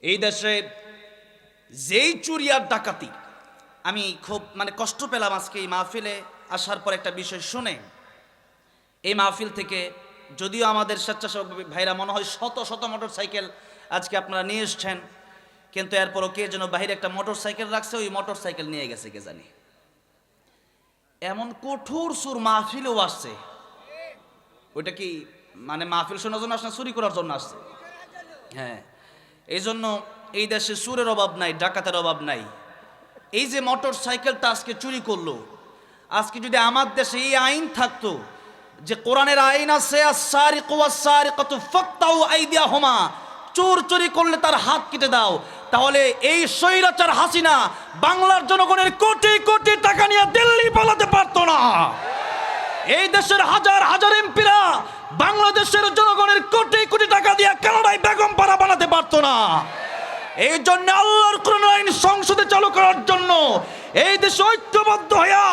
এই দেশে যেই চুরি আর ডাকাতি, আমি খুব কষ্ট পেলাম আজকে এই মাহফিলে আসার পর একটা বিষয় শুনে। এই মাহফিল থেকে যদিও আমাদের স্বেচ্ছাসেবক ভাইরা মনে হয় শত শত মোটর সাইকেল আজকে আপনারা নিয়ে এসছেন, কিন্তু এরপরও কে যেন বাইরে একটা মোটর সাইকেল রাখছে, ওই মোটর সাইকেল নিয়ে গেছে কে জানি। এমন কঠোর সুর মাহফিলেও আসছে। ওইটা কি মাহফিল শোনার জন্য আসছে না চুরি করার জন্য আসছে? হ্যাঁ, এই জন্য এই দেশে সুরের অভাব নাই, ডাকাতের অভাব নাই। এই যে মোটর সাইকেলটা আজকে চুরি করলো, আজকে যদি আমার দেশে এই আইন থাকতো যে কোরআনের আইন আছে, আস-সারিকু ওয়াস-সারিকাতু ফাকতাউ আইদিয়াহুমা, চোর চুরি করলে তার হাত কেটে দাও, তাহলে এই স্বৈরাচার হাসিনা বাংলার জনগণের কোটি কোটি টাকা নিয়ে দিল্লি পালাতে পারতো না। এই দেশের হাজার হাজার এমপিরা বাংলাদেশের জনগণের কোটি কোটি টাকা দিয়ে কানাডায় বেগম পাড়া বানাতে পারতো না। এই জন্য আল্লাহর কোরআন আইন সংসদে চালু করার জন্য এই দেশে ঐক্যবদ্ধ হইয়া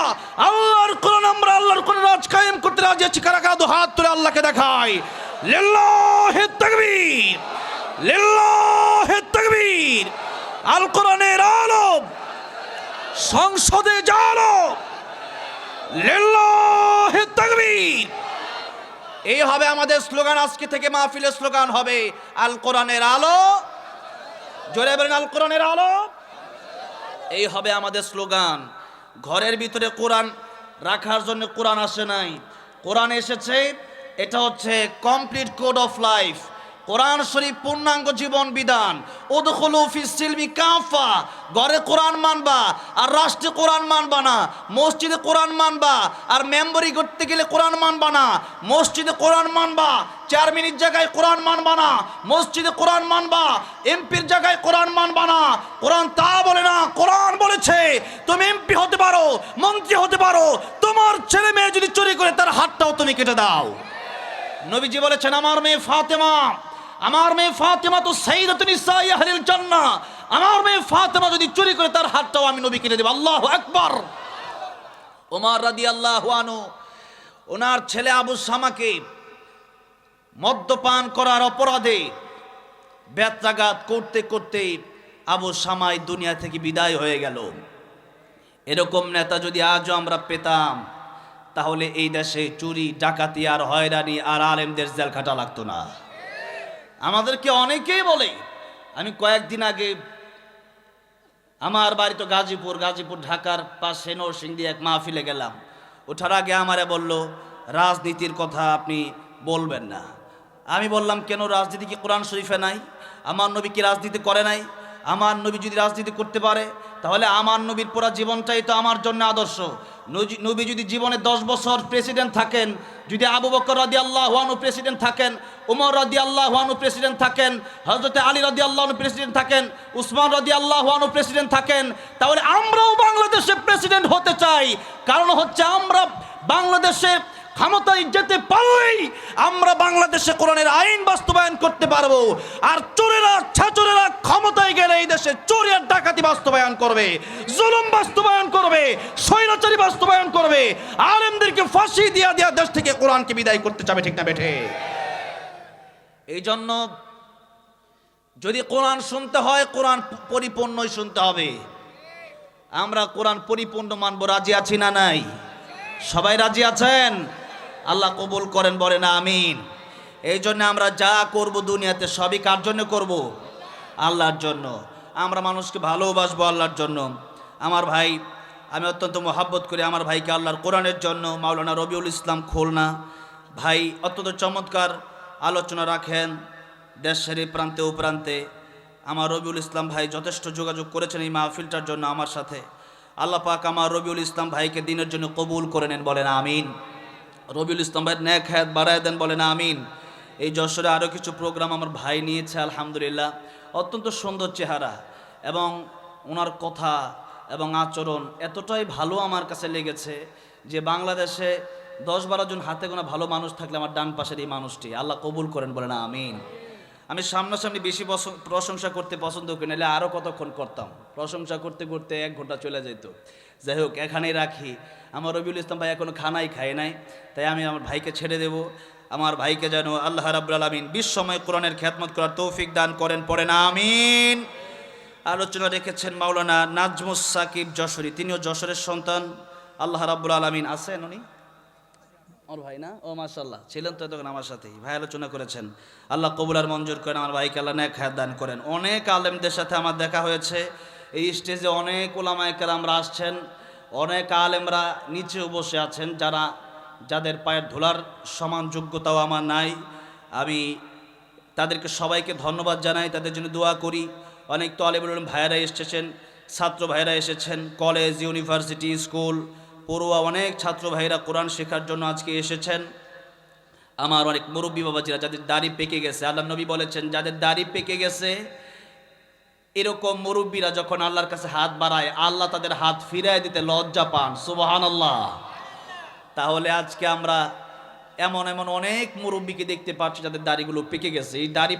আল্লাহর কোরআন, আমরা আল্লাহর কোরআন রাজ কায়েম করতে রাজি আছি। কারা কারা দু হাত তুলে আল্লাহকে দেখাই, লিল্লাহি তাকবীর, লিল্লাহি তাকবীর। আল কোরআনের আলো সংসদে জালো, লিল্লাহি তাকবীর। এই হবে আমাদের স্লোগান, আজকে থেকে মাহফিলের স্লোগান হবে আল কোরআনের আলো। জোরে বলেন, আল কোরআনের আলো। এই হবে আমাদের স্লোগান। ঘরের ভিতরে কোরআন রাখার জন্য কোরআন আসে নাই, কোরআন এসেছে, এটা হচ্ছে কমপ্লিট কোড অফ লাইফ। কোরআন শরীফ পূর্ণাঙ্গ জীবন বিধান। উদখুলু ফিস সিলমি কাফা, ঘরে কোরআন মানবা আর রাষ্ট্রে কোরআন মানবা না। মসজিদে কোরআন মানবা আর মেম্বরি করতে গেলে কোরআন মানবা না। মসজিদে কোরআন মানবা, চেয়ারম্যানের জায়গায় কোরআন মানবা না। মসজিদে কোরআন মানবা, এমপির জায়গায় কোরআন মানবা না। কোরআন তা বলে না, কোরআন বলেছে তুমি এমপি হতে পারো, মন্ত্রী হতে পারো, তোমার ছেলে মেয়ে যদি চুরি করে তার হাতটাও তুমি কেটে দাও। নবীজি বলেছেন, আমার মেয়ে ফাতেমা তো সাইয়্যিদাতুন নিসাই আহলিল জান্নাহ, আমার মেয়ে ফাতেমা যদি চুরি করে তার হাতটাও আমি নবী কেটে দেব। আল্লাহু আকবার। ওমর রাদিয়াল্লাহু আনহু ওনার ছেলে আবু সামাকে মদ্যপান করার অপরাধে বেত্রাঘাত করতে করতে আবু সামাই দুনিয়া থেকে বিদায় হয়ে গেল। এরকম নেতা যদি আজও আমরা পেতাম, তাহলে এই দেশে চুরি ডাকাতি আর হয়রানি আর আলেমদের জেল খাটা লাগতো না। আমাদেরকে অনেকেই বলে, আমি কয়েকদিন আগে আমার বাড়ি তো গাজীপুর ঢাকার পাশে নরসিংদী এক মাহফিলে গেলাম। ওঠার আগে আমারে বলল, রাজনীতির কথা আপনি বলবেন না। আমি বললাম, কেন? রাজনীতি কি কোরআন শরীফে নাই? আমার নবী কি রাজনীতি করে নাই? আমার নবী যদি রাজনীতি করতে পারে, তাহলে আমার নবীর পুরা জীবনটাই তো আমার জন্য আদর্শ। নবী যদি জীবনে 10 বছর প্রেসিডেন্ট থাকেন, যদি আবু বকর রাদিয়াল্লাহু আনহু প্রেসিডেন্ট থাকেন, উমর রাদিয়াল্লাহু আনহু প্রেসিডেন্ট থাকেন, হযরত আলী রাদিয়াল্লাহু আনহু প্রেসিডেন্ট থাকেন, উসমান রাদিয়াল্লাহু আনহু প্রেসিডেন্ট থাকেন, তাহলে আমরাও বাংলাদেশে প্রেসিডেন্ট হতে চাই। কারণ হচ্ছে আমরা বাংলাদেশে ক্ষমতায় যেতে পারলেই আমরা বাংলাদেশে কোরআনের আইন বাস্তবায়ন করতে পারবো। আর চোরেরা ছাচোরেরা ক্ষমতায় গেলে এই দেশে চোরি আর ডাকাতি বাস্তবায়ন করবে, জুলুম বাস্তবায়ন করবে, স্বৈরাচারী বাস্তবায়ন করবে, আলেমদেরকে ফাঁসি দিয়া দেশ থেকে কোরআনকে বিদায় করতে চাবে। ঠিক না বেঠে? এই জন্য যদি কোরআন শুনতে হয়, কোরআন পরিপূর্ণই শুনতে হবে। আমরা কোরআন পরিপূর্ণ মানব, রাজি আছি না নাই? সবাই রাজি আছেন? আল্লাহ কবুল করেন, বলেন আমিন। এই জন্য আমরা যা করব দুনিয়াতে সবই কার জন্য করব? আল্লাহর জন্য। আমরা মানুষকে ভালোবাসবো আল্লাহর জন্য। আমার ভাই, আমি অত্যন্ত মহাব্বত করি আমার ভাইকে আল্লাহর কোরআনের জন্য। মাওলানা রবিউল ইসলাম খুলনা ভাই অত্যন্ত চমৎকার আলোচনা রাখেন দেশের এই প্রান্তে ও প্রান্তে। আমার রবিউল ইসলাম ভাই যথেষ্ট যোগাযোগ করেছেন এই মাহফিলটার জন্য আমার সাথে। আল্লাহ পাক আমার রবিউল ইসলাম ভাইকে দিনের জন্য কবুল করে নেন, বলেন আমিন। রবিউল ইসলাম ভাইয়ের নেক হায়াত বাড়ায় দেন, বলেন আমিন। এই যশোরে আরও কিছু প্রোগ্রাম আমার ভাই নিয়েছে, আলহামদুলিল্লাহ। অত্যন্ত সুন্দর চেহারা এবং ওনার কথা এবং আচরণ এতটাই ভালো আমার কাছে লেগেছে যে বাংলাদেশে 10-12 জন হাতে গোনা ভালো মানুষ থাকলে আমার ডান পাশের এই মানুষটি। আল্লাহ কবুল করেন, বলেন আমিন। আমি সামনাসামনি বেশি প্রশংসা করতে পছন্দ করি, নাহলে আরও কতক্ষণ করতাম। প্রশংসা করতে করতে 1 ঘন্টা চলে যেত। যাই হোক, এখানেই রাখি। আমার রবিউল ইসলাম ভাই এখনও খানাই খায় নাই, তাই আমি আমার ভাইকে ছেড়ে দেব। আমার ভাইকে যেন আল্লাহ রাব্বুল আলামিন বিশ্বময় কোরআনের খেদমত করার তৌফিক দান করেন, পড়েন আমিন। আলোচনা রেখেছেন মাওলানা নাজমুস সাকিব যশোরী, তিনিও যশোরের সন্তান। আল্লাহ রাব্বুল আলামিন আছেন উনি আমার ভাই না? ও মাশাআল্লাহ, ছিলেন তো তখন আমার সাথেই। ভাই আলোচনা করেছেন, আল্লাহ কবুল আর মঞ্জুর করেন। আমার ভাইকে আল্লাহ নেক হায়াত দান করেন। অনেক আলেমদের সাথে আমার দেখা হয়েছে, এই স্টেজে অনেক ওলামায়ে কেরামরা আসছেন, অনেক আলেমরা নিচেও বসে আছেন, যাদের পায়ের ধুলার সমান যোগ্যতাও আমার নাই। আমি তাদেরকে সবাইকে ধন্যবাদ জানাই, তাদের জন্য দোয়া করি। অনেক তালেবুল ইলম ভাইয়েরা এসেছেন, ছাত্র ভাইয়েরা এসেছেন, কলেজ, ইউনিভার্সিটি, স্কুল, পড়ুয়া অনেক ছাত্র ভাইরা কোরআন শেখার জন্য আজকে এসেছেন। আমার অনেক মুরব্বী বাবাজিরা যাদের দাড়ি পেকে গেছে, আল্লাহ নবী বলেছেন যাদের দাড়ি পেকে গেছে এরকম মুরব্বীরা যখন আল্লাহর কাছে হাত বাড়ায়, আল্লাহ তাদের হাত ফিরায় দিতে লজ্জা পান। সুবহানাল্লাহ। তাহলে আজকে আমরা এমন এমন অনেক মুরব্বীকে দেখতে পাচ্ছি যাদের দাড়িগুলো পেকে গেছে। এই দাড়ি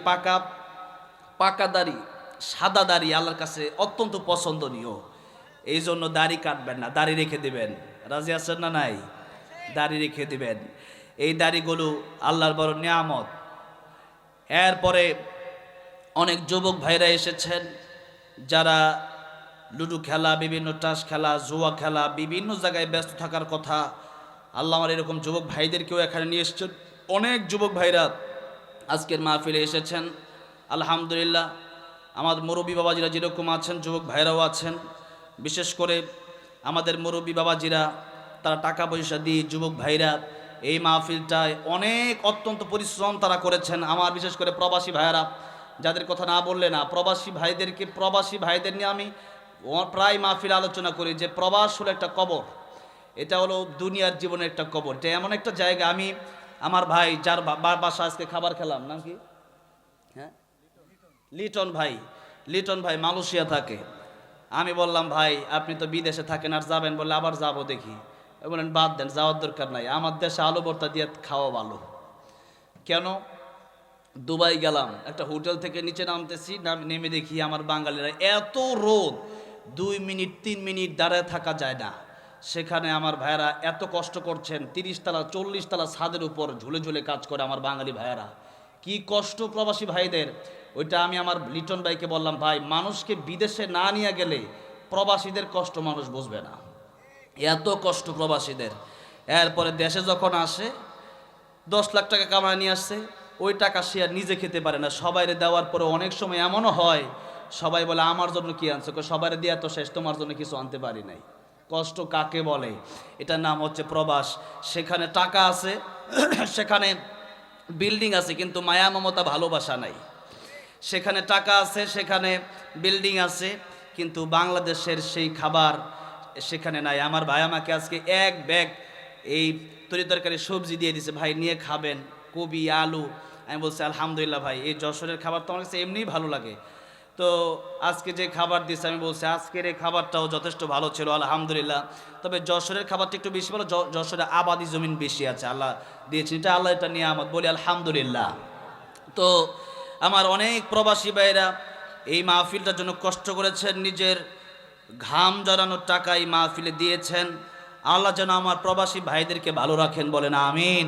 পাকা দাড়ি, সাদা দাড়ি আল্লাহর কাছে অত্যন্ত পছন্দনীয়। এই জন্য দাড়ি কাটবেন না, দাড়ি রেখে দিবেন। রাজি আছেন না? নাই? দাড়ি রেখে দিবেন। এই দাড়িগুলো আল্লাহর বড় নিয়ামত। এরপরে অনেক যুবক ভাইরা এসেছেন যারা লুডু খেলা, বিভিন্ন টাস খেলা, জুয়া খেলা, বিভিন্ন জায়গায় ব্যস্ত থাকার কথা। আল্লাহ আমার এরকম যুবক ভাইদেরকেও এখানে নিয়ে এসেছেন। অনেক যুবক ভাইরা আজকের মাহফিলে এসেছেন। আলহামদুলিল্লাহ, আমার মুরব্বী বাবাজিরা যেরকম আছেন, যুবক ভাইরাও আছেন। বিশেষ করে আমাদের মুরব্বী বাবাজিরা তারা টাকা পয়সা দিয়ে, যুবক ভাইরা এই মাহফিলটায় অনেক অত্যন্ত পরিশ্রম তারা করেছেন। আমার বিশেষ করে প্রবাসী ভাইয়েরা, যাদের কথা না বললে না, প্রবাসী ভাইদের নিয়ে আমি প্রায় মাহফিল আলোচনা করি যে প্রবাস হলো একটা কবর। এটা হলো দুনিয়ার জীবনের একটা কবর। এটা এমন একটা জায়গা, আমি আমার ভাই যার বাসা আজকে খাবার খেলাম, নাম কি? হ্যাঁ, লিটন ভাই মালয়েশিয়া থাকে। আমি বললাম ভাই আপনি তো বিদেশে থাকেন, আর যাবেন? বললে আবার যাবো দেখি। বললেন বাদ দেন, যাওয়ার দরকার নাই, আমার দেশে আলু ভর্তা দিয়ে খাওয়া ভালো। কেন? দুবাই গেলাম, একটা হোটেল থেকে নিচে নামতেছি, নেমে দেখি আমার বাঙালিরা এত রোদ, 2 মিনিট 3 মিনিট দাঁড়ায় থাকা যায় না। সেখানে আমার ভাইয়েরা এত কষ্ট করছেন, 30 তলা 40 তলা ছাদের উপর ঝুলে ঝুলে কাজ করে আমার বাঙালি ভাইয়েরা। কি কষ্ট প্রবাসী ভাইদের! ওইটা আমি আমার লিটন ভাইকে বললাম, ভাই মানুষকে বিদেশে না নিয়ে গেলে প্রবাসীদের কষ্ট মানুষ বুঝবে না, এত কষ্ট প্রবাসীদের। এরপরে দেশে যখন আসে 10 লাখ টাকা কামায় নিয়ে আসছে, ওই টাকা সে আর নিজে খেতে পারে না, সবাইরে দেওয়ার পরে অনেক সময় এমনও হয় সবাই বলে আমার জন্য কি আনছো? সবাইরে দিয়ে তো শেষ, তোমার জন্য কিছু আনতে পারি নাই। কষ্ট কাকে বলে? এটার নাম হচ্ছে প্রবাস। সেখানে টাকা আছে, সেখানে বিল্ডিং আছে, কিন্তু মায়া মমতা ভালোবাসা নাই। সেখানে টাকা আছে, সেখানে বিল্ডিং আছে, কিন্তু বাংলাদেশের সেই খাবার সেখানে নাই। আমার ভাই আমাকে আজকে 1 ব্যাগ এই তরকারি সবজি দিয়ে দিছে, ভাই নিয়ে খাবেন, কবি, আলু। আমি বলছি আলহামদুলিল্লাহ ভাই, এই যশোরের খাবার তো আমার কাছে এমনিই ভালো লাগে। তো আজকে যে খাবার দিচ্ছে, আমি বলছি আজকের এই খাবারটাও যথেষ্ট ভালো ছিল আলহামদুলিল্লাহ। তবে যশোরের খাবারটা একটু বেশি ভালো, যশোরে আবাদি জমিন বেশি আছে, আল্লাহ দিয়েছেন, এটা আল্লাহ, এটা নিয়ামত, বলি আলহামদুলিল্লাহ। তো আমার অনেক প্রবাসী ভাইরা এই মাহফিলটার জন্য কষ্ট করেছেন, নিজের ঘাম জড়ানোর টাকা এই মাহফিলে দিয়েছেন। আল্লাহ যেন আমার প্রবাসী ভাইদেরকে ভালো রাখেন, বলেন আমিন।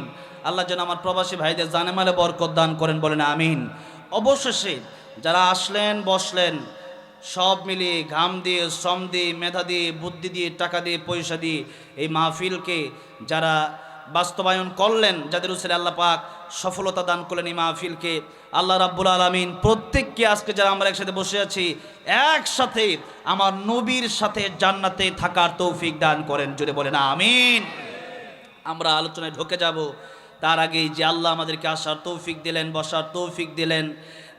আল্লাহ যেন আমার প্রবাসী ভাইদের জানে মালে বরকত দান করেন, বলেন আমিন। অবশেষে যারা আসলেন, বসলেন, সব মিলিয়ে ঘাম দিয়ে, শ্রম দিয়ে, মেধা দিয়ে, বুদ্ধি দিয়ে, টাকা দিয়ে, পয়সা দিয়ে এই মাহফিলকে যারা বাস্তবায়ন করলেন, যাদের উসিলে আল্লাহ পাক সফলতা দান করলেন এই মাহফিলকে, আল্লাহ রাব্বুল আলামিন প্রত্যেককে আজকে যারা আমরা একসাথে বসে আছি, একসাথে আমার নবীর সাথে জান্নাতে থাকার তৌফিক দান করেন, জুড়ে বলেন আমিন। আমরা আলোচনায় ঢুকে যাব, তার আগেই যে আল্লাহ আমাদেরকে আসার তৌফিক দিলেন, বসার তৌফিক দিলেন,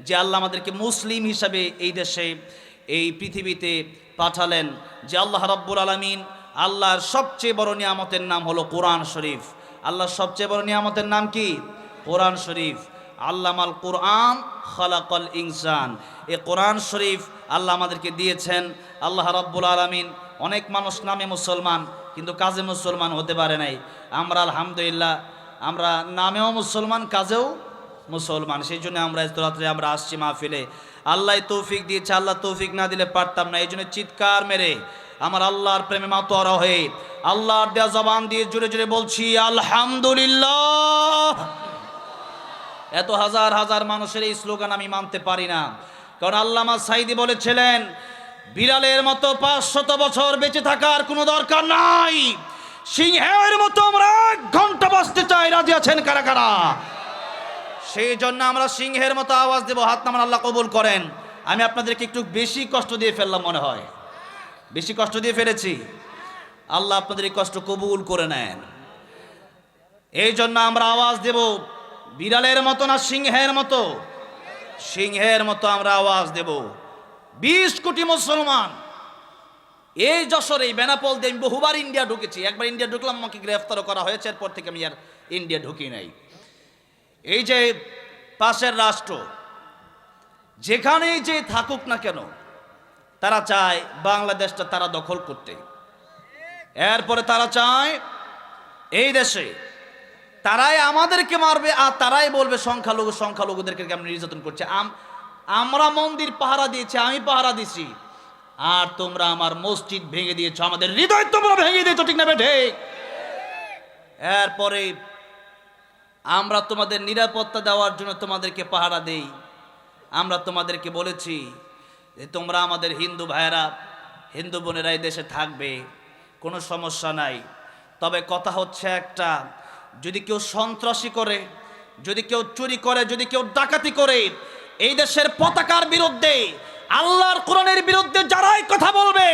যে আল্লাহ আমাদেরকে মুসলিম হিসাবে এই দেশে, এই পৃথিবীতে পাঠালেন, যে আল্লাহ রাব্বুল আলামিন, আল্লাহর সবচেয়ে বড় নিয়ামতের নাম হলো কোরআন শরীফ। আল্লাহর সবচেয়ে বড় নিয়ামতের নাম কি? কোরআন শরীফ। আল্লামাল কোরআন খালাকাল ইনসান। এই কোরআন শরীফ আল্লাহ আমাদেরকে দিয়েছেন। আল্লাহ রাব্বুল আলামিন, অনেক মানুষ নামে মুসলমান কিন্তু কাজে মুসলমান হতে পারে নাই। আমরা আলহামদুলিল্লাহ, আমরা নামেও মুসলমান, কাজেও মুসলমান। সেই জন্য আমরা এত রাত্রে আমরা আসছি মাহফিলে। আল্লাহ তৌফিক দিয়েছে, আল্লাহ তৌফিক না দিলে পারতাম না। এই জন্য চিৎকার মেরে আমার আল্লাহর প্রেমে মাতোয়ারা হয়ে আল্লাহর দেয়া জবান দিয়ে জোরে জোরে বলছি আলহামদুলিল্লাহ, এত হাজার হাজার মানুষের এই স্লোগান আমি মানতে পারি না। কারণ আল্লামা সাঈদী বলেছিলেন, বিড়ালের মতো 500 বছর বেঁচে থাকার কোনো দরকার নাই, সিংহের মতো আমরা 1 ঘন্টা বাঁচতে চাই। রাজি আছেন কারা কারা? সেই জন্য আমরা সিংহের মতো আওয়াজ দেব। হাত নামান, আল্লাহ কবুল করেন। আমি আপনাদেরকে একটু বেশি কষ্ট দিয়ে ফেললাম মনে হয়, বেশি কষ্ট দিয়ে ফেলেছি। আল্লাহ আপনাদের এই কষ্ট কবুল করে নেন। এই জন্য আমরা আওয়াজ দেব বিড়ালের মতো না সিংহের মতো? সিংহের মতো আমরা আওয়াজ দেব। 20 কোটি মুসলমান এই যশোর এই বেনাপোল দিয়ে আমি বহুবার ইন্ডিয়া ঢুকেছি। একবার ইন্ডিয়া ঢুকলাম, আমাকে গ্রেফতারও করা হয়েছে, এরপর থেকে আমি আর ইন্ডিয়া ঢুকি নাই। এই যে পাশের রাষ্ট্র যেখানেই যে থাকুক না কেন, তারা চায় বাংলাদেশটা তারা দখল করতে। এরপরে তারা চায় এই দেশে তারাই আমাদেরকে মারবে, আর তারাই বলবে সংখ্যালঘুদেরকে কেমন নির্যাতন করছে। আমরা মন্দির পাহারা দিয়েছি, আমি পাহারা দিছি, আর তোমরা আমার মসজিদ ভেঙে দিয়েছো, আমাদের হৃদয় তোমরা ভেঙে দিয়েছো, ঠিক না বেঠে? এরপরে আমরা তোমাদের নিরাপত্তা দেওয়ার জন্য তোমাদেরকে পাহারা দেই। আমরা তোমাদেরকে বলেছি যে তোমরা আমাদের হিন্দু ভাইয়েরা, হিন্দু বোনেরা এই দেশে থাকবে, কোনো সমস্যা নাই। তবে কথা হচ্ছে একটা, যদি কেউ সন্ত্রাসী করে, যদি কেউ চুরি করে, যদি কেউ ডাকাতি করে, এই দেশের পতাকার বিরুদ্ধে, আল্লাহর কোরআনের বিরুদ্ধে যারাই কথা বলবে,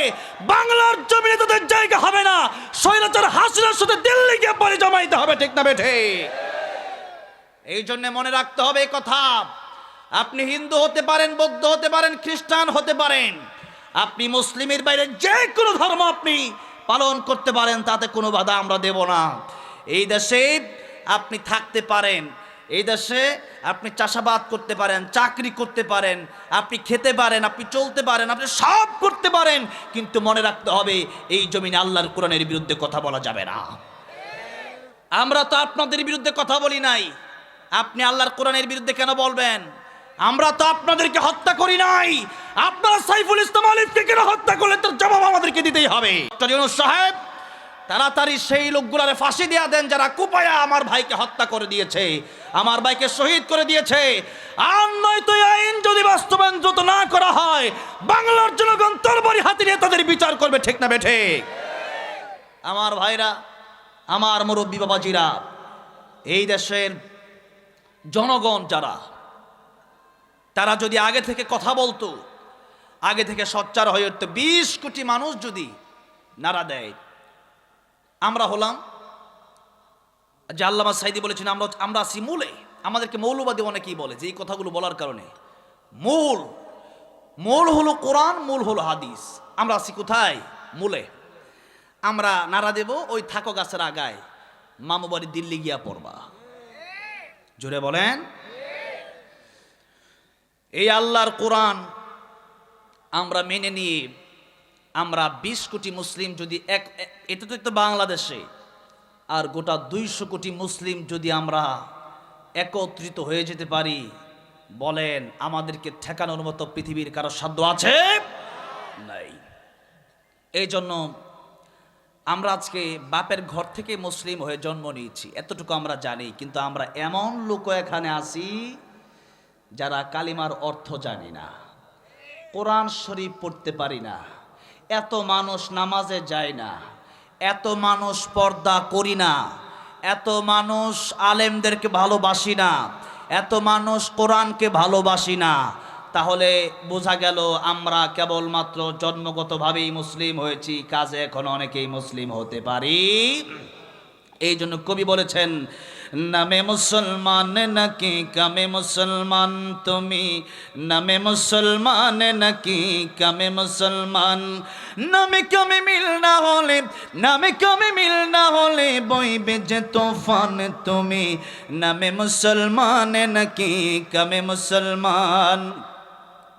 বাংলার জমিনে তাদের জায়গা হবে না। স্বৈরাচার হাসিনার সাথে দিল্লি গিয়ে পরে জমাইতে হবে, ঠিক না বেঠে? এই জন্য মনে রাখতে হবে এই কথা। আপনি হিন্দু হতে পারেন, বৌদ্ধ হতে পারেন, খ্রিস্টান হতে পারেন, আপনি মুসলিমের বাইরে যে কোনো ধর্ম আপনি পালন করতে পারেন, তাতে কোনো বাধা আমরা দেব না। এই দেশে আপনি থাকতে পারেন, এই দেশে আপনি চাষাবাদ করতে পারেন, চাকরি করতে পারেন, আপনি খেতে পারেন, আপনি চলতে পারেন, আপনি সব করতে পারেন, কিন্তু মনে রাখতে হবে এই জমিনে আল্লাহর কোরআনের বিরুদ্ধে কথা বলা যাবে না। আমরা তো আপনাদের বিরুদ্ধে কথা বলি নাই, আপনি আল্লাহর কোরআনের বিরুদ্ধে কেন বলবেন? আমরা তো আপনাদেরকে হত্যা করি নাই, আপনারা সাইফুল ইসলাম আলিফকে কেন হত্যা করলেন, তার জবাব আমাদেরকে দিতেই হবে। ডক্টর ইউনূস সাহেব, তাড়াতাড়ি সেই লোকগুলারে ফাঁসি দিয়া দেন যারা কুপায়া আমার ভাইকে হত্যা করে দিয়েছে, আমার ভাইকে শহীদ করে দিয়েছে। আর নয়তো এই আইন যদি বাস্তবায়ন দ্রুত না করা হয়, বাংলার জনগণ তরবারি হাতে নিয়ে তাদের বিচার করবে, ঠিক না বেঠে? আমার ভাইরা, আমার মুরব্বী বাবাজিরা, এই দেশের জনগণ যারা, তারা যদি আগে থেকে কথা বলতো, আগে থেকে সোচ্চার হয়ে উঠতো, 20 কোটি মানুষ যদি নারা দেয়, আমরা হলাম যে আল্লামা সাঈদী বলেছেন, আমরা আছি মূলে। আমাদেরকে মৌলবাদী অনেকেই বলে যে এই কথাগুলো বলার কারণে। মূল হলো কোরআন, মূল হলো হাদিস। আমরা আছি কোথায়? মূলে। আমরা নারা দেব, ওই থাকো গাছের আগায়, মামু বাড়ি দিল্লি গিয়া পড়বা। জোরে বলেন। এই আল্লাহর কোরআন আমরা মেনে নিয়ে, আমরা 20 কোটি মুসলিম যদি এটা তো বাংলাদেশে, আর গোটা 200 কোটি মুসলিম যদি আমরা একত্রিত হয়ে যেতে পারি, বলেন আমাদেরকে ঠেকানোর মতো পৃথিবীর কারো সাধ্য আছে? নাই। এই জন্য আমরা আজকে বাপের ঘর থেকে মুসলিম হয়ে জন্ম নিয়েছি, এতটুকু আমরা জানি। কিন্তু আমরা এমন লোক এখানে আছি যারা কালিমার অর্থ জানি না, কোরআন শরীফ পড়তে পারি না, এত মানুষ নামাজে যায় না, এত মানুষ পর্দা করি না, এত মানুষ আলেমদেরকে ভালোবাসি না, এত মানুষ কোরআনকে ভালোবাসি না। তাহলে বোঝা গেল আমরা কেবলমাত্র জন্মগতভাবেই মুসলিম হয়েছি, কাজে এখন অনেকেই মুসলিম হতে পারি। এই জন্য কবি বলেছেন, নামে মুসলমান নাকি কামে মুসলমান তুমি, নামে মুসলমান নাকি কামে মুসলমান, নামে কামে মিল না হলে, নামে কামে মিল না হলে বইবে যে তুফান তুমি, নামে মুসলমান নাকি কামে মুসলমান।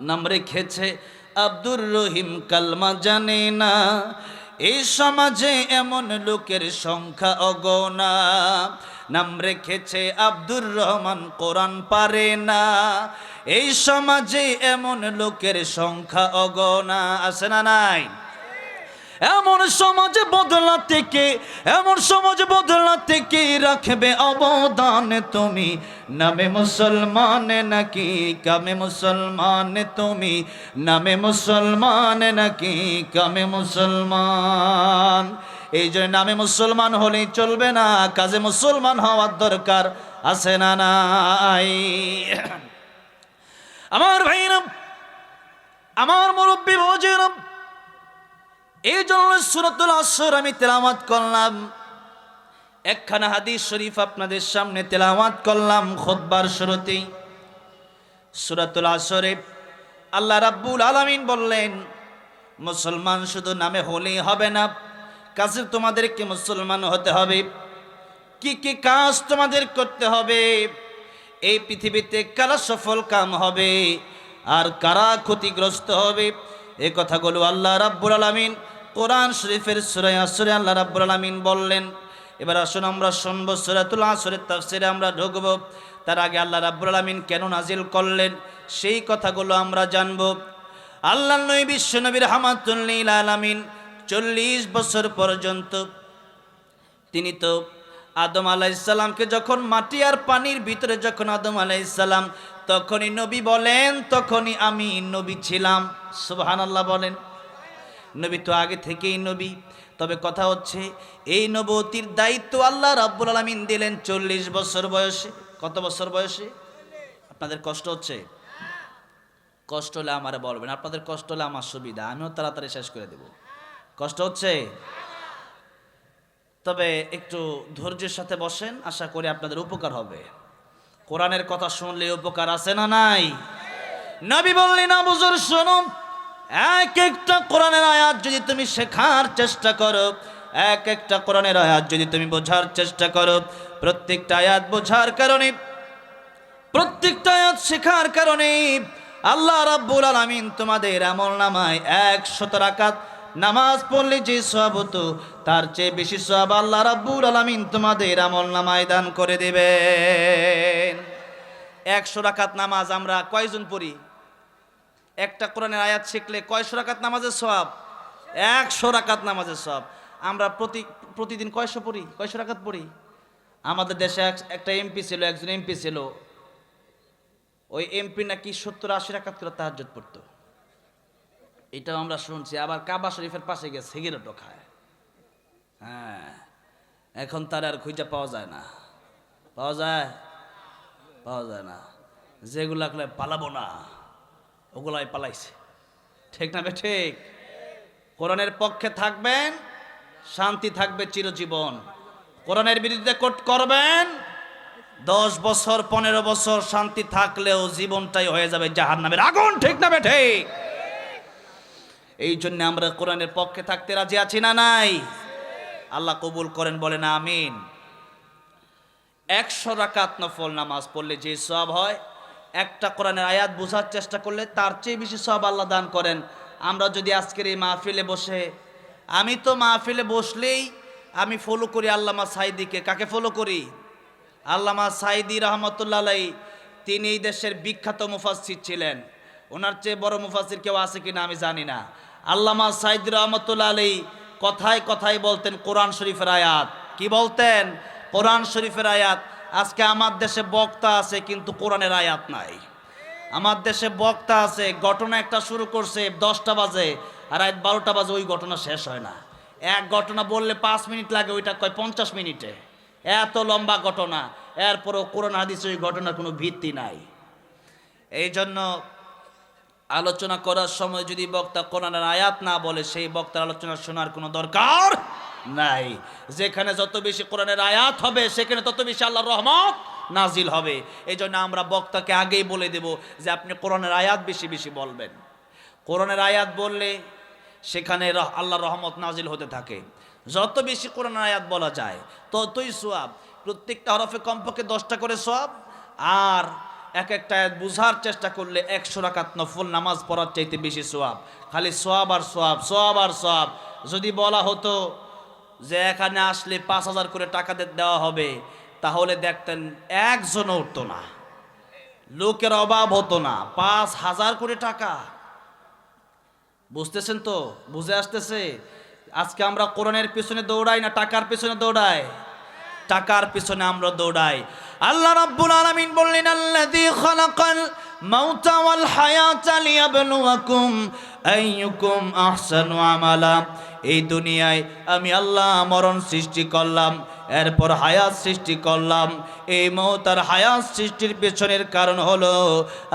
নাম রেখেছে আব্দুর রহিম, কালমা জানে না, এই সমাজে এমন লোকের সংখ্যা অগণা। নাম রেখেছে আব্দুর রহমান, কোরআন পারে না, এই সমাজে এমন লোকের সংখ্যা অগণা। আছে না নাই? এমন সমাজ বদলাতে কে, এমন সমাজ বদলাতে কে রাখবে অবদান তুমি, নামে মুসলমান নাকি কামে মুসলমান তুমি, নামে মুসলমান নাকি কামে মুসলমান। এই জন্য নামে মুসলমান হলেই চলবে না, কাজে মুসলমান হওয়ার দরকার আছে না নাই? আমার ভাইরা, আমার মুরব্বী বাবাজিরা, এই জন্য সূরাতুল আসর আমি তেলাওয়াত করলাম। একখানা হাদিস শরীফ আপনাদের সামনে তেলাওয়াত করলাম খুতবার শুরুতেই। সূরাতুল আসরে আল্লাহ রাব্বুল আলামিন বললেন, মুসলমান শুধু নামে হলেই হবে না, কাজে তোমাদেরকে মুসলমান হতে হবে। কি কি কাজ তোমাদের করতে হবে, এই পৃথিবীতে কারা সফল কাম হবে আর কারা ক্ষতিগ্রস্ত হবে, এই কথাগুলো আল্লাহ রাব্বুল আলামিন কোরআন শরীফের সূরা আসরে আল্লাহ রাব্বুল আলামিন বললেন। এবার আসুন আমরা শুনবো সূরাতুল আসরের তাফসীরে আমরা ঢুকবো। তার আগে আল্লাহ রাব্বুল আলামিন কেন নাজিল করলেন সেই কথাগুলো আমরা জানবো। আল্লাহর নবী বিশ্বনবী রাহমাতুল লিল আলামিন 40 বছর পর্যন্ত তিনি তো আদম আলাইহিস সালামকে যখন মাটি আর পানির ভিতরে যখন আদম আলাইহিস সালাম তখনই নবী বলেন, তখনই আমি নবী ছিলাম। সুবহানাল্লাহ বলেন। নবী তো আগে থেকেই নবী, তবে কথা হচ্ছে এই নবুয়তির দায়িত্ব আল্লাহ রাব্বুল আলামিন দিলেন 40 বছর বয়সে। কত বছর বয়সে? আপনাদের কষ্ট হচ্ছে? কষ্ট হলে আমারে বলবেন, আপনাদের কষ্ট হলে আমার সুবিধা, আমিও তাড়াতাড়ি শেষ করে দেব। কষ্ট হচ্ছে? তবে একটু ধৈর্যের সাথে বসেন, আশা করি আপনাদের উপকার হবে। কোরআনের কথা শুনলে উপকার আছে না নাই? নবী বললেন, আবু যর শোনো, এক একটা কোরআনের আয়াত যদি তুমি শেখার চেষ্টা করো, এক একটা কোরআনের আয়াত যদি তুমি বোঝার চেষ্টা করো, প্রত্যেকটা আয়াত বোঝার কারণে, প্রত্যেকটা আয়াত শেখার কারণে আল্লাহ রাব্বুল আলামিন তোমাদের আমলনামায় 100 রাকাত নামাজ পড়লে যে সওয়াব হতো তার চেয়ে বেশি সওয়াব আল্লাহ রাব্বুল আলামিন তোমাদের আমলনামায় দান করে দেবেন। 100 রাকাত নামাজ আমরা কয়জন পড়ি? একটা কোরআনের আয়াত শিখলে কয়শো রাকাত নামাজের সওয়াব? 100 রাকাত নামাজের সওয়াব। আমরা প্রতিদিন কয়শো পড়ি, কয়শো রাকাত পড়ি? আমাদের দেশে একটা এমপি ছিল, একজন এমপি ছিল, ওই এমপি নাকি 70-80 রাকাত করে তাহাজ্জুদ পড়তো। এটাও আমরা শুনছি। আবার কাবা শরীফের পাশে গিয়ে সিগারেটও খায়। হ্যাঁ, এখন তার আর খুঁজে পাওয়া যায় না। পাওয়া যায়? পাওয়া যায় না। যেগুলা পালাবো না ওগুলাই পালাইছে। ঠিক না? ঠিক। কোরআনের পক্ষে থাকবেন, শান্তি থাকবে চিরজীবন। কোরআনের বিরুদ্ধে করবেন, 10 বছর 15 বছর শান্তি থাকলেও জীবনটাই হয়ে যাবে জাহান্নামের আগুন। ঠিক না? ঠিক। এই জন্য আমরা কোরআনের পক্ষে থাকতে রাজি আছি না নাই? আল্লাহ কবুল করেন, বলেন আমিন। 100 রাকাত নফল নামাজ পড়লে যে সওয়াব হয়, একটা কোরআনের আয়াত বোঝার চেষ্টা করলে তার চেয়ে বেশি সওয়াব আল্লাহ দান করেন। আমরা যদি আজকের এই মাহফিলে বসে, আমি তো মাহফিলে বসলেই আমি ফলো করি আল্লামা সাইদিকে। কাকে ফলো করি? আল্লামা সাইদি রহমতুল্লাহ আলাইহি। তিনি এই দেশের বিখ্যাত মুফাসসির ছিলেন। ওনার চেয়ে বড় মুফাসসির কেউ আছে কিনা আমি জানি না। আল্লামা সাইদি রহমতুল্লাহ আলাইহি কথায় কথায় বলতেন কোরআন শরীফের আয়াত। কি বলতেন? কোরআন শরীফের আয়াত। আজকে আমার দেশে বক্তা আছে কিন্তু কোরআনের আয়াত নাই। আমার দেশে বক্তা আছে, ঘটনা একটা শুরু করছে 10টা বাজে আর রাত 12টা বাজে, ওই ঘটনা শেষ হয় না। এক ঘটনা বললে 5 মিনিট লাগে, ওইটা কয় 50 মিনিটে। এত লম্বা ঘটনা, এরপরও কোরআন হাদিসে ওই ঘটনার কোনো ভিত্তি নাই। এই জন্য আলোচনা করার সময় যদি বক্তা কোরআনের আয়াত না বলে, সেই বক্তার আলোচনা শোনার কোনো দরকার নাই। যেখানে যত বেশি কোরআনের আয়াত হবে সেখানে তত বেশি আল্লাহর রহমত নাজিল হবে। এই জন্য আমরা বক্তাকে আগেই বলে দেব যে আপনি কোরআনের আয়াত বেশি বেশি বলবেন। কোরআনের আয়াত বললে সেখানে আল্লাহর রহমত নাজিল হতে থাকে। যত বেশি কোরআনের আয়াত বলা যায় ততই সওয়াব। প্রত্যেকটা হরফে কমপক্ষে 10টা করে সওয়াব। আর এক একটা আয়াত বুঝার চেষ্টা করলে 100 রাকাত নফল নামাজ পড়ার চাইতে বেশি সওয়াব। খালি সওয়াব আর সওয়াব, সওয়াব আর সওয়াব। যদি বলা হতো যে এখানে আসলে 5000 করে টাকা দেওয়া হবে, তাহলে দেখতেন একজনও উঠতো না, লোকের অভাব হতো না। 5000 করে টাকা, বুঝতেছেন তো? বুঝে আসতেছে? আজকে আমরা কোরআনের পিছনে দৌড়াই না টাকার পিছনে দৌড়াই? টাকার পিছনে আমরা দৌড়াই। আল্লাহ রাব্বুল আলামিন বললেন, আল্লাযী খালাকাল মাউতা ওয়াল হায়াতা লিয়াবলুয়াকুম আইয়ুকুম আহসানু আমালা। এই দুনিয়ায় আমি আল্লাহ মরণ সৃষ্টি করলাম, এরপর হায়াত সৃষ্টি করলাম। এই মওত আর হায়াত সৃষ্টির পেছনের কারণ হলো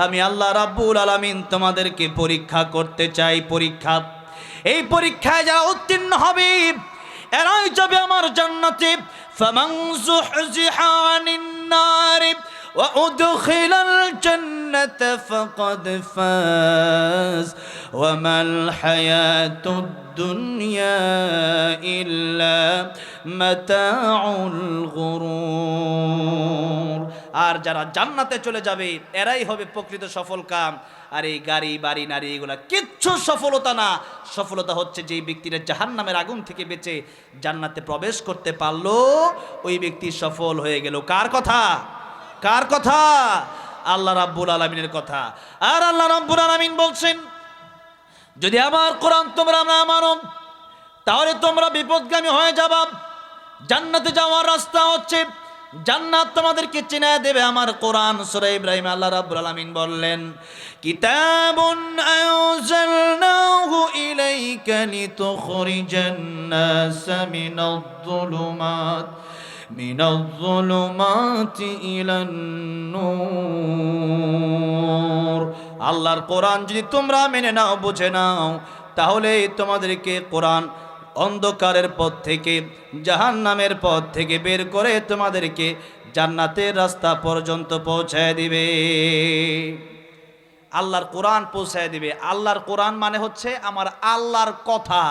আমি আল্লাহ রাব্বুল আলামিন তোমাদেরকে পরীক্ষা করতে চাই। পরীক্ষা, এই পরীক্ষায় যারা উত্তীর্ণ হবে এরাই যাবে আমার জান্নাতে। ফামান যুহজিহা আনিন নার ওয়া উদখিলাল জান্নাতা ফাকাদ ফাজ ওয়া মাল হায়াতুদ দুনিয়া ইল্লা মাতাউল গুরুর। আর যারা জান্নাতে চলে যাবে এরাই হবে প্রকৃত সফল কাম। আর এই গাড়ি বাড়ি নারী এগুলা কিচ্ছু সফলতা না। সফলতা হচ্ছে যেই ব্যক্তিরা জাহান্নামের আগুন থেকে বেঁচে জান্নাতে প্রবেশ করতে পারলো, ওই ব্যক্তি সফল হয়ে গেল। কার কথা? কার কথা? আল্লাহ রাব্বুল আলামিনের কথা। আর আল্লাহ রাব্বুল আলামিন বলছেন, যদি আমার কোরআন তোমরা না মানো তাহলে তোমরা বিপদগামী হয়ে যাবা। জান্নাতে যাওয়ার রাস্তা হচ্ছে জান্নাত তোমাদেরকে চিনায় দেবে আমার কোরআন। সূরা ইব্রাহিম আল্লাহ রাব্বুল আলামিন বললেন, কিতাবুন আনজালনাহু ইলাইকা লিতুখরিজান নাস মিনাজ-যুলুমাতি ইলান নূর। আল্লাহর কোরআন যদি তোমরা মেনে নাও, বুঝে নাও, তাহলে তোমাদেরকে কোরআন অন্ধকারের পথ থেকে, জাহান্নামের পথ থেকে বের করে তোমাদেরকে জান্নাতের রাস্তা পর্যন্ত পৌঁছায় দিবে। আল্লাহর কোরআন পৌঁছায় দিবে। আল্লাহর কোরআন মানে হচ্ছে আমার আল্লাহর কথা।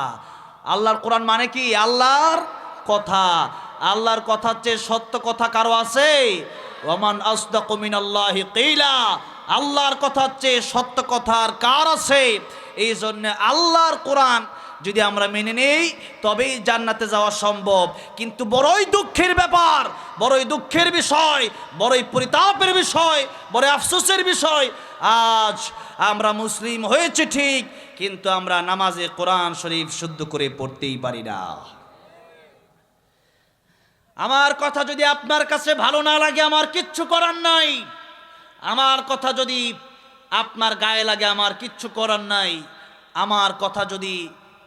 আল্লাহর কোরআন মানে কি? আল্লাহর কথা। আল্লাহর কথার চেয়ে সত্য কথা কারো আছে? ওয়ামান আসদাকু মিনাল্লাহি কিলা। আল্লাহর কথার চেয়ে সত্য কথা আর কার আছে? এই জন্য আল্লাহর কোরআন যদি আমরা মেনে নেই তবেই জান্নাতে যাওয়া সম্ভব। কিন্তু বড়ই দুঃখের ব্যাপার, বড়ই দুঃখের বিষয়, বড়ই পরিতাপের বিষয়, বড় আফসোসের বিষয়, আজ আমরা মুসলিম হয়েছে ঠিক, কিন্তু আমরা নামাজে কোরআন শরীফ শুদ্ধ করে পড়তেই পারি না। আমার কথা যদি আপনার কাছে ভালো না লাগে, আমার কিচ্ছু করার নাই। আমার কথা যদি আপনার গায়ে লাগে, আমার কিচ্ছু করার নাই। আমার কথা যদি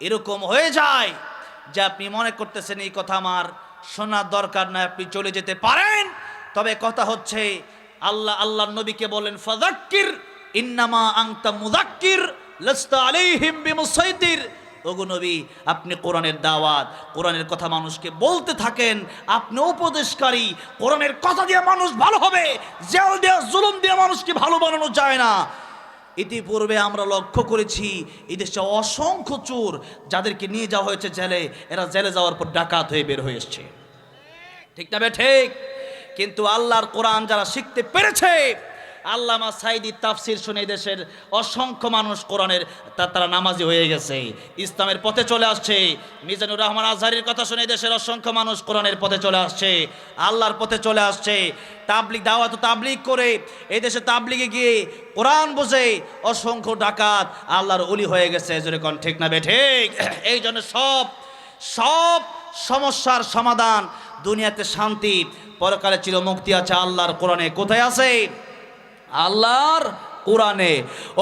এরকম হয়ে যায় যে আপনি মনে করতেছেন এই কথা আমার শোনার দরকার নাই, আপনি চলে যেতে পারেন। তবে কথা হচ্ছে আল্লাহর নবীকে বলেন, ফাযাক্কির ইন্নামা আনতা মুযাক্কির লাস্তা আলাইহিম বিমুসাইতির। ওগো নবী, আপনি কোরআনের দাওয়াত, কোরআনের কথা মানুষকে বলতে থাকেন। আপনি উপদেশকারী। কোরআনের কথা দিয়ে মানুষ ভালো হবে, জেল দিয়ে জুলুম দিয়ে মানুষকে ভালো বানানো যায় না। ইতিপূর্বে আমরা লক্ষ্য করেছি এদেশে অসংখ্য চোর যাদেরকে নিয়ে যাওয়া হয়েছে জেলে, এরা জেলে যাওয়ার পর ডাকাত হয়ে বের হয়ে এসছে। ঠিক না? ঠিক। কিন্তু আল্লাহর কোরআন যারা শিখতে পেরেছে, আল্লামা সাইদি তাফসির শুনে দেশের অসংখ্য মানুষ কোরআনের তারা নামাজি হয়ে গেছে, ইসলামের পথে চলে আসছে। মিজানুর রহমান আজহারির কথা শুনে দেশের অসংখ্য মানুষ কোরআনের পথে চলে আসছে, আল্লাহর পথে চলে আসছে। তাবলিগ দাওয়াত তাবলিগ করে এই দেশে তাবলিগে গিয়ে কোরআন বোঝে অসংখ্য ডাকাত আল্লাহর ওলি হয়ে গেছে। জোরে কোন ঠিক না ঠিক? এই জন্য সব সমস্যার সমাধান, দুনিয়াতে শান্তি, পরকালে চির মুক্তি আছে আল্লাহর কোরআনে। কোথায় আছে? আল্লাহর কোরআনে।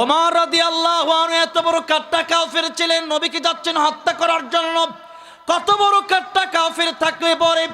ওমর রাদিয়াল্লাহু আনহু এত বড় কাট্টা কাফের ছিলেন, নবীকে যাচ্ছেন হত্যা করার জন্য। কত বড় কাট্টা কাফের থাকলে পরে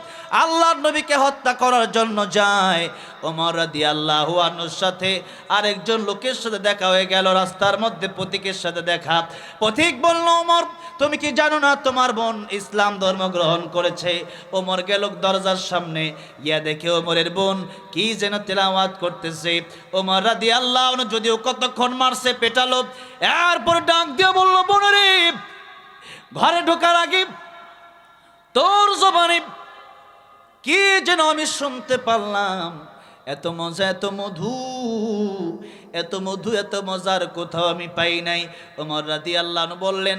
আল্লাহর নবীকে হত্যা করার জন্য যায়। ওমর রাদিয়াল্লাহু আনহুর সাথে আরেকজন লোকের সাথে দেখা হয়ে গেল, রাস্তার মধ্যে পথিকের সাথে দেখা। পথিক বলল, ওমর তুমি কি জানো না তোমার বোন ইসলাম ধর্ম গ্রহণ করেছে? ওমর গেল দরজার সামনে, গিয়া দেখে ওমরের বোন কি যেন তেলাওয়াত করতেছে। ওমর রাদিয়াল্লাহু আনহু যদিও কতক্ষণ মারছে, পেটালো, এরপর ডাক দিয়ে বলল, বোনেরে, ঘরে ঢোকার আগে তোর জবানে কি যেন আমি শুনতে পারলাম, এত মজা, এত মধু, এত মধু, এত মজার কোথাও আমি পাই নাই। ওমর রাদিয়াল্লাহু আনহু বললেন,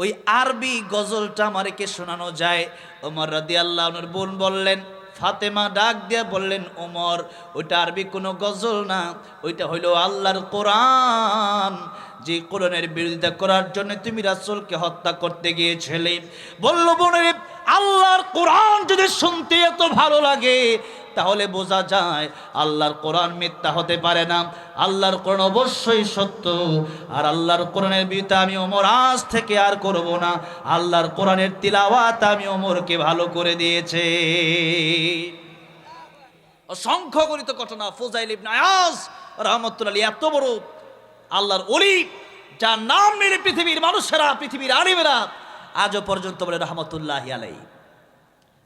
ওই আরবি গজলটা আমাকে শোনানো যায়? ওমর রাদিয়াল্লাহু আনহুর বোন বললেন, ফাতেমা ডাক দিয়া বললেন, ওমর ওইটা আরবি কোনো গজল না, ওইটা হইল আল্লাহর কোরআন, যে কোরআনের বিরোধিতা করার জন্য তুমি রাসূলকে হত্যা করতে গিয়েছিলে। বলল বোনের, আল্লাহর কোরআন যদি শুনতে এত ভালো লাগে তাহলে বোঝা যায় আল্লাহর কোরআন মিথ্যা হতে পারে না, আল্লাহর কোরআন অবশ্যই সত্য। আর আল্লাহর কোরআনের বিরুদ্ধে আমি ওমর আজ থেকে আর করব না। আল্লাহর কোরআনের তিলাওয়াত আমি ওমরকে ভালো করে দিয়েছে। অসংখ্য গণিত ঘটনা। ফুজাইল ইবনে আয়াজ রাহমাতুল্লাহ এত বড় আল্লাহর ওলি, যার নাম নিলে পৃথিবীর মানুষেরা, পৃথিবীর আলিমেরা আজও পর্যন্ত বলে রহমতুল্লাহি আলাইহি।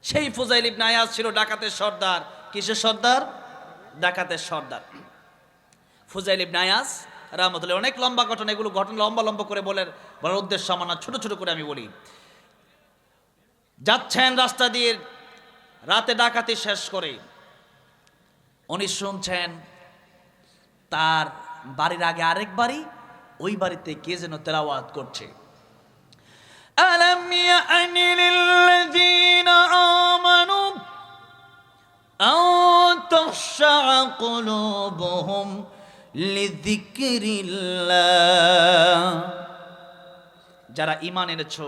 সেই ফুজাইল ইবনে আয়াজ ছিল ডাকাতের সর্দার। কিসের সর্দার? ডাকাতের সর্দার। ফুজাইল ইবনে আয়াজ রাহমাতুল্লাহ, অনেক লম্বা ঘটনা, এগুলো ঘটনা লম্বা লম্বা করে বলার উদ্দেশ্য আমার না, ছোট ছোট করে আমি বলি। যাচ্ছেন রাস্তা দিয়ে, রাতে ডাকাতি শেষ করে উনি শুনছেন তার বাড়ির আগে আরেক বাড়ি, ওই বাড়িতে কে যেন তেলাওয়াত করছে। আলাম ইয়ানি লিল্লাযীনা আমানু আন তাখশা কুলুবুহুম লিযিকরিল্লাহ। যারা ঈমান এনেছো,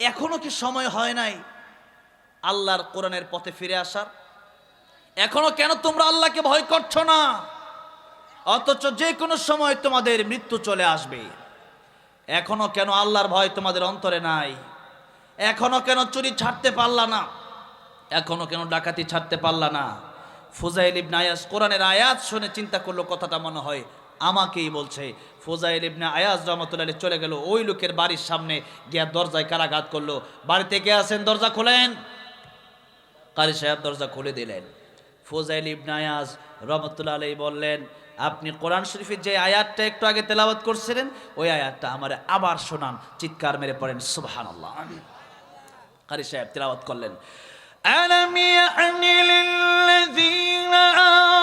এখনো কি সময় হয় নাই আল্লাহর কোরআনের পথে ফিরে আসার? এখনো কেন তোমরা আল্লাহকে ভয় করছো না? অথচ যে কোনো সময় তোমাদের মৃত্যু চলে আসবে। এখনো কেন আল্লাহর ভয় তোমাদের অন্তরে নাই? এখনো কেন চুরি ছাড়তে পারলা না? এখনো কেন ডাকাতি ছাড়তে পারলা না? ফুজাইল ইবনে আয়াজ কোরআনের আয়াত শুনে চিন্তা করলো, কথাটা মনে হয় আমাকেই বলছে। ফুজাইল ইবনে আয়াজ রাহমাতুল্লাহ চলে গেল ওই লোকের বাড়ির সামনে, গিয়া দরজায় কারাঘাত করলো। বাড়িতে কে আছেন? দরজা খোলেন। কারি সাহেব দরজা খুলে দিলেন। ফুজাইল ইবনে আয়াজ রাহমাতুল্লাহ আলাইহি বললেন, আপনি কোরআন শরীফের যে আয়াতটা একটু আগে তেলাওয়াত করছিলেন, ওই আয়াতটা আমারে আবার শোনান। চিৎকার মেরে পড়েন সুবহানাল্লাহ। কারি সাহেব তেলাওয়াত করলেন, আলাম ইয়ানি লিল্লাযীনা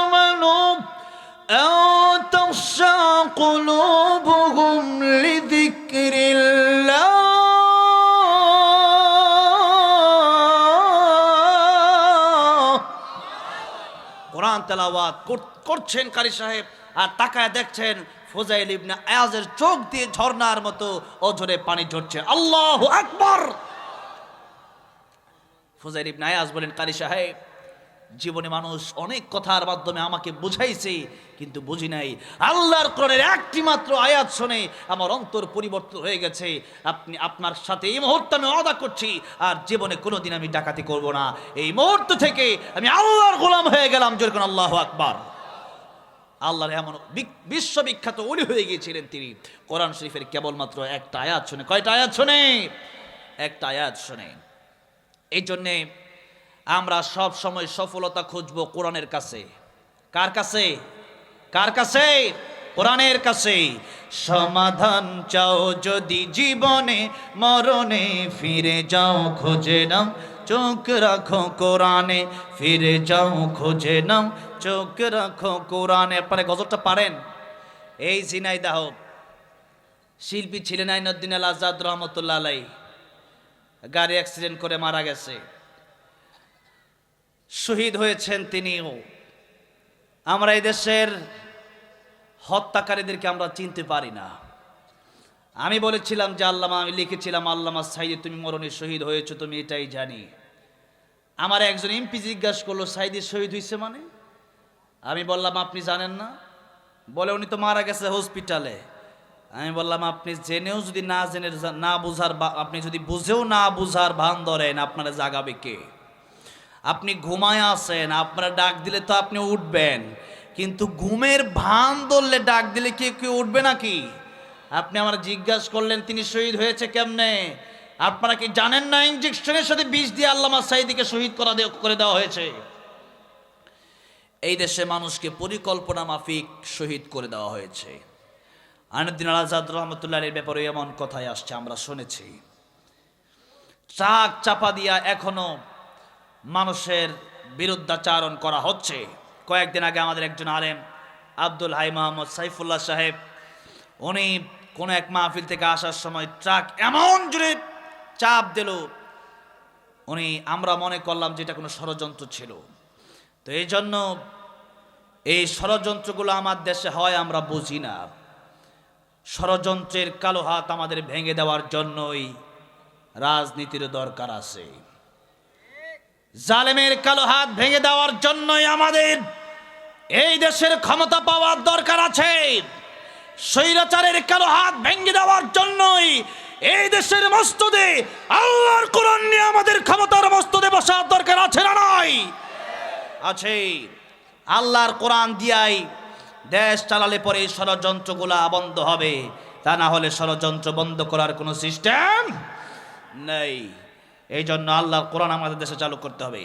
আমানু আন তাখশা কুলুবুহুম লিযিকরিল্লাহ। কোরআন তেলাওয়াত করছেন কারি সাহেব, আর তাকায় দেখছেন ফুজাইল ইবনে আয়াজের চোখ দিয়ে ঝর্ণার মতো অঝরে পানি ঝরছে। আল্লাহু আকবার। ফুজাইল ইবনে আয়াজ বলেন, কারি সাহেব, জীবনে মানুষ অনেক কথার মাধ্যমে আমাকে বুঝাইছে, কিন্তু বুঝি নাই। আল্লাহর কোরআনের একটি মাত্র আয়াত শুনে আমার অন্তর পরিবর্তন হয়ে গেছে। আপনার সাথে এই মুহূর্তে আমি ওয়াদা করছি, আর জীবনে কোনোদিন আমি ডাকাতি করব না। এই মুহূর্ত থেকে আমি আল্লাহর গোলাম হয়ে গেলাম। যেরকম আল্লাহু আকবার। আল্লাহর এমন বিশ্ববিখ্যাত ওলি হয়ে গিয়েছিলেন তিনি, কোরআন শরীফের কেবলমাত্র একটা আয়াত শুনে। কয়টা আয়াত শুনে? একটা আয়াত শুনে। এই জন্যে আমরা সব সময় সফলতা খুঁজবো কোরআনের কাছে। কার কাছে? কার কাছে? কোরআনের কাছে। সমাধান চাও যদি জীবনে, মরণে ফিরে যাও খুঁজে নাও, চোখ রাখো কোরআনে, ফিরে যাও খুঁজে নাও, চোখ রাখো কোরআনে। আপনারা গজলটা পারেন? এই ঝিনাইদহ শিল্পী ছিলেন আইনউদ্দিন আল আজাদ রহমতুল্লাহ আলাইহি, গাড়ি অ্যাক্সিডেন্ট করে মারা গেছে, শহীদ হয়েছেন তিনিও। আমরা এই দেশের হত্যাকারীদেরকে আমরা চিনতে পারি না। আমি বলেছিলাম যে আমি লিখেছিলাম, আল্লামা সাইদি তুমি মরণে শহীদ হয়েছো, তুমি এটাই জানি। আমার একজন এমপি জিজ্ঞাসা করলো, সাইদি শহীদ হয়েছে মানে? আমি বললাম, আপনি জানেন না? বলে, উনি তো মারা গেছে হসপিটালে। আমি বললাম, আপনি জেনেও যদি না জেনে না বুঝার, আপনি যদি বুঝেও না বুঝার ভান ধরেন, আপনারা জাগাবে কে? আপনি ঘুমায় আছেন, আপনারা ডাক দিলে তো আপনি উঠবেন, কিন্তু ঘুমের ভান ধরলে ডাক দিলে কেউ উঠবে নাকি? আপনি আমার জিজ্ঞাসা করলেন তিনি শহীদ হয়েছে কেমনে? আপনারা কি জানেন না ইনজেকশনের সাথে বিষ দিয়ে আল্লামা সাইদিকে শহীদ করে দেওয়া হয়েছে? এই দেশে মানুষকে পরিকল্পনা মাফিক শহীদ করে দেওয়া হয়েছে। আইনউদ্দিন আল আজাদ রহমতুল্লাহর ব্যাপারে এমন কথাই আসছে, আমরা শুনেছি। চাক চাপা দিয়া এখনো মানুষের বিরুদ্ধাচারণ করা হচ্ছে। কয়েকদিন আগে আমাদের একজন আলেম আব্দুল হাই মোহাম্মদ সাইফুল্লাহ সাহেব, উনি কোনো এক মাহফিল থেকে আসার সময় ট্রাক এমন জোরে চাপ দিল, আমরা মনে করলাম যে এটা কোনো ষড়যন্ত্র ছিল। তো এই জন্য এই ষড়যন্ত্রগুলো আমার দেশে হয় আমরা বুঝি না। ষড়যন্ত্রের কালো হাত আমাদের ভেঙে দেওয়ার জন্যই রাজনীতির দরকার আছে। জালেমের কালো হাত ভেঙে দেওয়ার জন্যই আমাদের এই দেশের ক্ষমতা পাওয়ার দরকার আছে। স্বৈরাচারের কালো হাত ভেঙে দেওয়ার জন্যই এই দেশের মসজিদে আল্লাহর কোরআন নিয়ে আমাদের ক্ষমতার মসজিদে বসার দরকার আছে না নাই? আছে। আল্লাহর কোরআন দিয়াই দেশ চালালে পরে ষড়যন্ত্রগুলা বন্ধ হবে, তা না হলে ষড়যন্ত্র বন্ধ করার কোনো সিস্টেম নেই। এই জন্য আল্লাহর কোরআন আমাদের দেশে চালু করতে হবে।